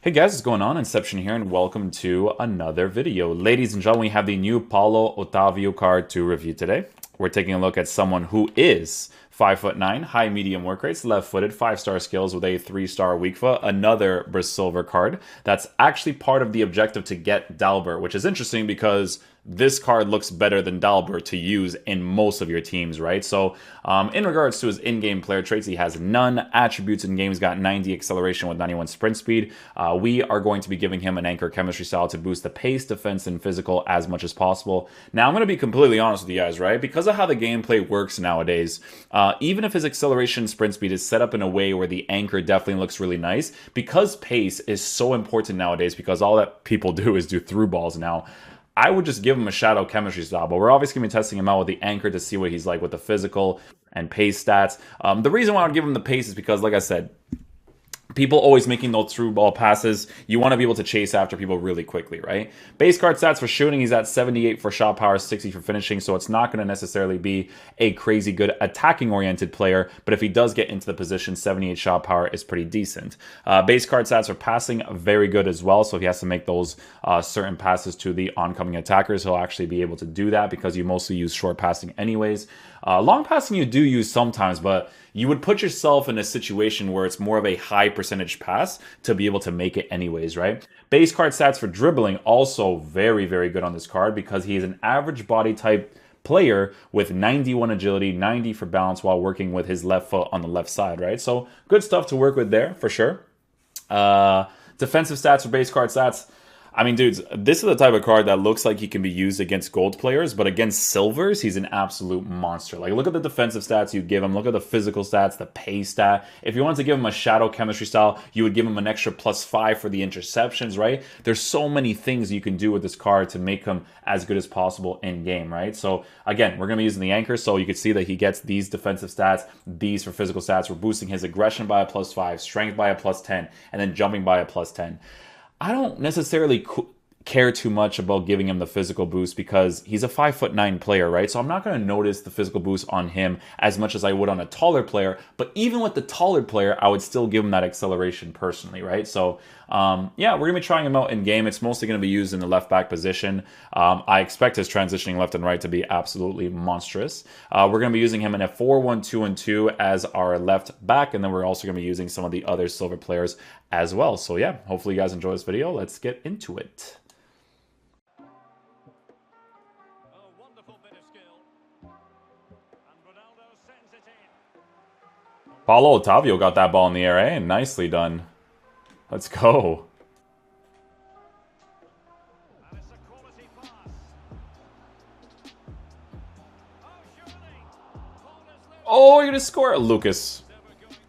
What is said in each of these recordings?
Hey guys, what's going on? Inception here, and welcome to another video. Ladies and gentlemen, we have the new Paulo OTAVIO card to review today. We're taking a look at someone who is 5'9", high medium work rates, left-footed, 5-star skills with a 3-star weak foot. Another BRASILVER card that's actually part of the objective to get Dalber, which is interesting because this card looks better than Dalber to use in most of your teams, right? So in regards to his in-game player traits, he has none. Attributes in game, he's got 90 acceleration with 91 sprint speed. We are going to be giving him an anchor chemistry style to boost the pace, defense, and physical as much as possible. Now, I'm going to be completely honest with you guys, right? Because of how the gameplay works nowadays, even if his acceleration and sprint speed is set up in a way where the anchor definitely looks really nice, because pace is so important nowadays, because all that people do is do through balls now, I would just give him a shadow chemistry style, but we're obviously going to be testing him out with the anchor to see what he's like with the physical and pace stats. The reason why I would give him the pace is because, like I said, people always making those through ball passes. You want to be able to chase after people really quickly, right? Base card stats for shooting, he's at 78 for shot power, 60 for finishing, so it's not going to necessarily be a crazy good attacking-oriented player, but if he does get into the position, 78 shot power is pretty decent. Base card stats for passing, very good as well, so if he has to make those certain passes to the oncoming attackers, he'll actually be able to do that because you mostly use short passing anyways. Long passing you do use sometimes, but you would put yourself in a situation where it's more of a high percentage pass to be able to make it anyways, right? Base card stats for dribbling, also very, very good on this card because he is an average body type player with 91 agility, 90 for balance while working with his left foot on the left side, right? So good stuff to work with there for sure. Defensive stats for base card stats. I mean, dudes, this is the type of card that looks like he can be used against gold players, but against silvers, he's an absolute monster. Like, look at the defensive stats you'd give him. Look at the physical stats, the pace stat. If you wanted to give him a shadow chemistry style, you would give him an extra +5 for the interceptions, right? There's so many things you can do with this card to make him as good as possible in game, right? So, again, we're going to be using the anchor, so you can see that he gets these defensive stats, these for physical stats. We're boosting his aggression by a +5, strength by a +10, and then jumping by a +10. I don't necessarily care too much about giving him the physical boost because he's a 5'9" player, right? So I'm not going to notice the physical boost on him as much as I would on a taller player. But even with the taller player, I would still give him that acceleration personally, right? So yeah, we're going to be trying him out in game. It's mostly going to be used in the left back position. I expect his transitioning left and right to be absolutely monstrous. We're going to be using him in a 4-1-2-2 as our left back, and then we're also going to be using some of the other silver players as well. So yeah, hopefully you guys enjoy this video. Let's get into it. Paulo OTAVIO got that ball in the air, eh? Nicely done. Let's go. Oh, you're gonna score. Lucas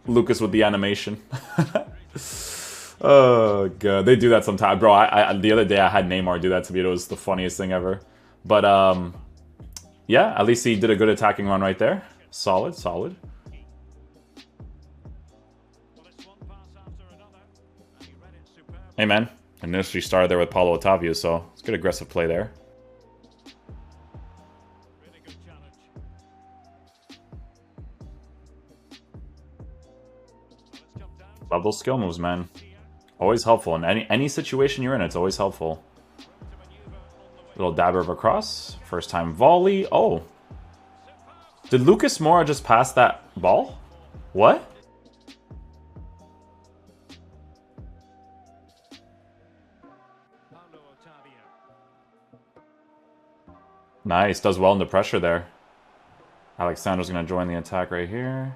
with the animation. Oh god, they do that sometimes, bro. The other day I had Neymar do that to me. It was the funniest thing ever. But yeah, at least he did a good attacking run right there. Solid. Hey man, initially started there with Paulo OTAVIO, so it's good aggressive play there. Love those skill moves, man. Always helpful. In any situation you're in, it's always helpful. Little dabber of a cross. First time volley. Oh. Did Lucas Moura just pass that ball? What? Nice. Does well under pressure there. Alexander's going to join the attack right here.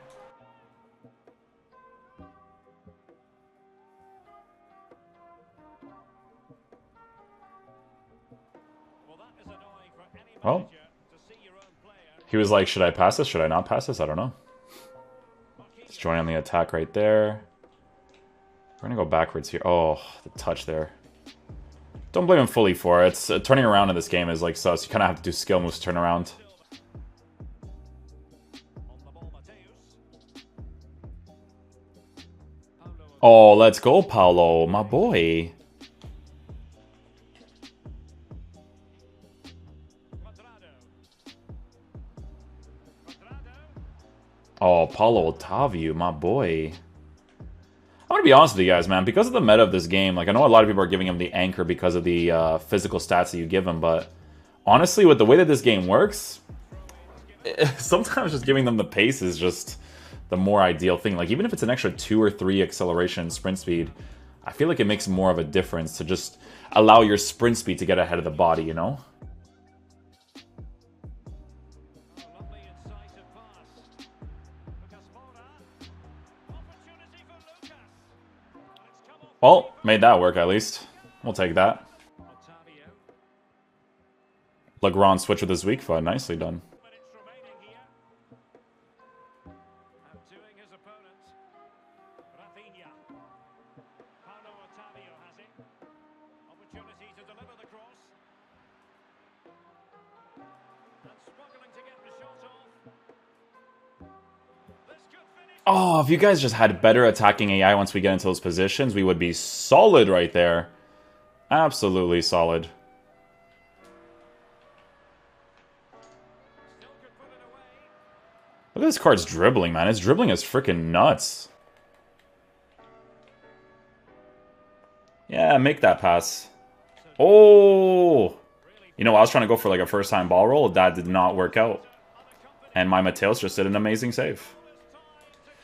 Oh. He was like, should I pass this? Should I not pass this? I don't know. He's joining the attack right there. We're going to go backwards here. Oh, the touch there. Don't blame him fully for it. It's, turning around in this game is like sus. You kind of have to do skill moves to turn around. Oh, let's go, Paulo. My boy. Oh, Paulo OTAVIO, my boy. I'm gonna be honest with you guys, man. Because of the meta of this game, like I know a lot of people are giving him the anchor because of the physical stats that you give him, but honestly, with the way that this game works, sometimes just giving them the pace is just the more ideal thing. Like even if it's an extra 2 or 3 acceleration and sprint speed, I feel like it makes more of a difference to just allow your sprint speed to get ahead of the body, you know? Well, made that work at least. We'll take that. Legrand switch with his weak foot. Nicely done. Oh, if you guys just had better attacking AI once we get into those positions, we would be solid right there. Absolutely solid. Look at this card's dribbling, man. His dribbling is freaking nuts. Yeah, make that pass. Oh! You know, I was trying to go for like a first-time ball roll. That did not work out. And my Mateos just did an amazing save.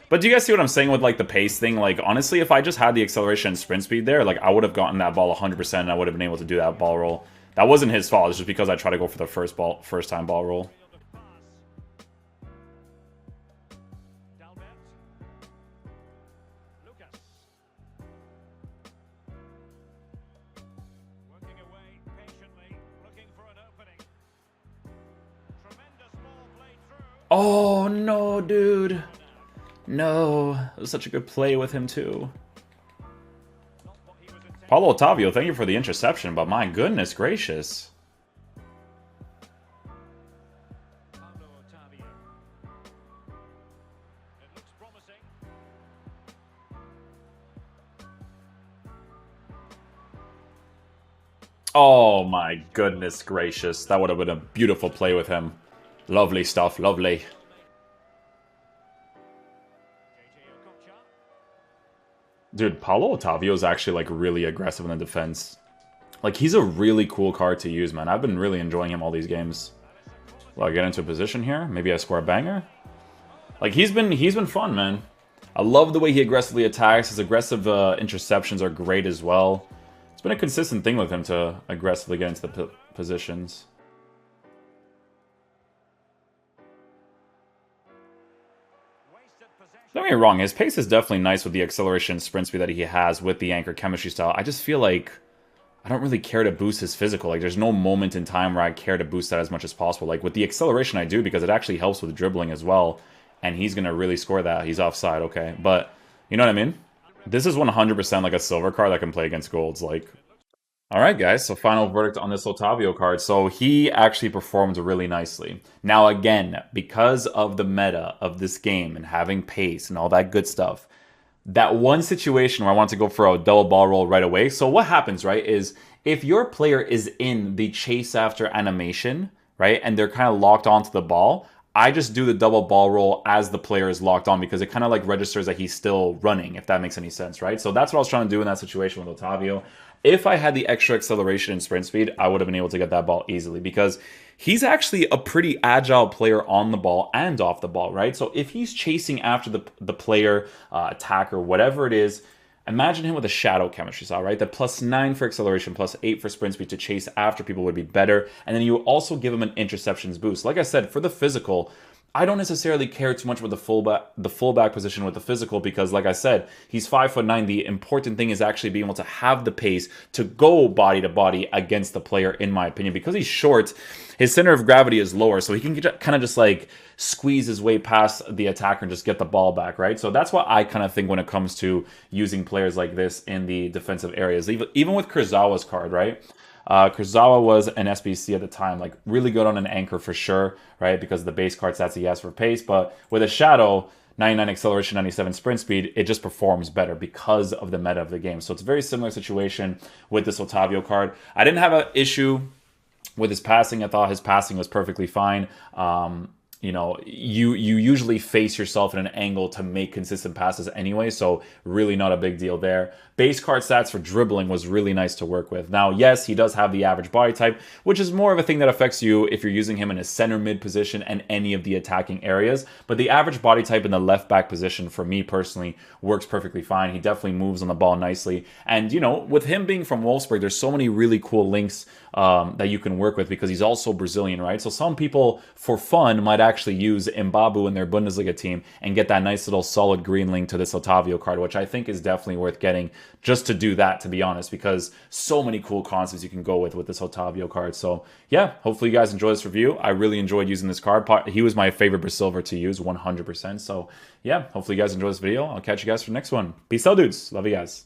But do you guys see what I'm saying with like the pace thing? Like honestly, if I just had the acceleration and sprint speed there, like I would have gotten that ball 100% and I would have been able to do that ball roll. That wasn't his fault. It's just because I tried to go for the first time ball roll. Oh no, dude. No, it was such a good play with him too. Paulo Otavio, thank you for the interception, but my goodness gracious. Oh my goodness gracious. That would have been a beautiful play with him. Lovely stuff, lovely. Dude, Paulo Otavio is actually, like, really aggressive in the defense. Like, he's a really cool card to use, man. I've been really enjoying him all these games. Well, I get into a position here. Maybe I score a banger. Like, he's been fun, man. I love the way he aggressively attacks. His aggressive interceptions are great as well. It's been a consistent thing with him to aggressively get into the positions. Don't get me wrong, his pace is definitely nice with the acceleration sprint speed that he has with the anchor chemistry style. I just feel like I don't really care to boost his physical. Like, there's no moment in time where I care to boost that as much as possible. Like, with the acceleration, I do because it actually helps with dribbling as well. And he's going to really score that. He's offside, okay. But, you know what I mean? This is 100% like a silver card that can play against golds. Like, alright guys, so final verdict on this Otavio card. So he actually performed really nicely. Now again, because of the meta of this game and having pace and all that good stuff, that one situation where I want to go for a double ball roll right away. So what happens, right, is if your player is in the chase after animation, right, and they're kind of locked onto the ball, I just do the double ball roll as the player is locked on because it kind of like registers that he's still running, if that makes any sense, right? So that's what I was trying to do in that situation with Otavio. If I had the extra acceleration and sprint speed, I would have been able to get that ball easily because he's actually a pretty agile player on the ball and off the ball, right? So if he's chasing after the player, attacker, whatever it is, imagine him with a shadow chemistry style, right? The +9 for acceleration, +8 for sprint speed to chase after people would be better. And then you also give him an interceptions boost. Like I said, for the physical, I don't necessarily care too much with the fullback position with the physical because, like I said, he's 5'9". The important thing is actually being able to have the pace to go body to body against the player, in my opinion. Because he's short, his center of gravity is lower, so he can kind of just like squeeze his way past the attacker and just get the ball back, right? So that's what I kind of think when it comes to using players like this in the defensive areas. Even with Kurzawa's card, right? Kurzawa was an SBC at the time, like really good on an anchor for sure, right? Because of the base card stats he has for pace, but with a shadow, 99 acceleration, 97 sprint speed, it just performs better because of the meta of the game. So it's a very similar situation with this Otavio card. I didn't have an issue with his passing. I thought his passing was perfectly fine. you know, you usually face yourself in an angle to make consistent passes anyway, so really not a big deal there. Base card stats for dribbling was really nice to work with. Now, yes, he does have the average body type, which is more of a thing that affects you if you're using him in a center mid position and any of the attacking areas. But the average body type in the left back position, for me personally, works perfectly fine. He definitely moves on the ball nicely. And, you know, with him being from Wolfsburg, there's so many really cool links that you can work with because he's also Brazilian, right? So some people, for fun, might actually use Mbabu in their Bundesliga team and get that nice little solid green link to this Otavio card, which I think is definitely worth getting just to do that, to be honest, because so many cool concepts you can go with this Otavio card. So yeah, hopefully you guys enjoy this review. I really enjoyed using this card. He was my favorite BRASILVER to use, 100%. So yeah, hopefully you guys enjoy this video. I'll catch you guys for the next one. Peace out, dudes. Love you guys.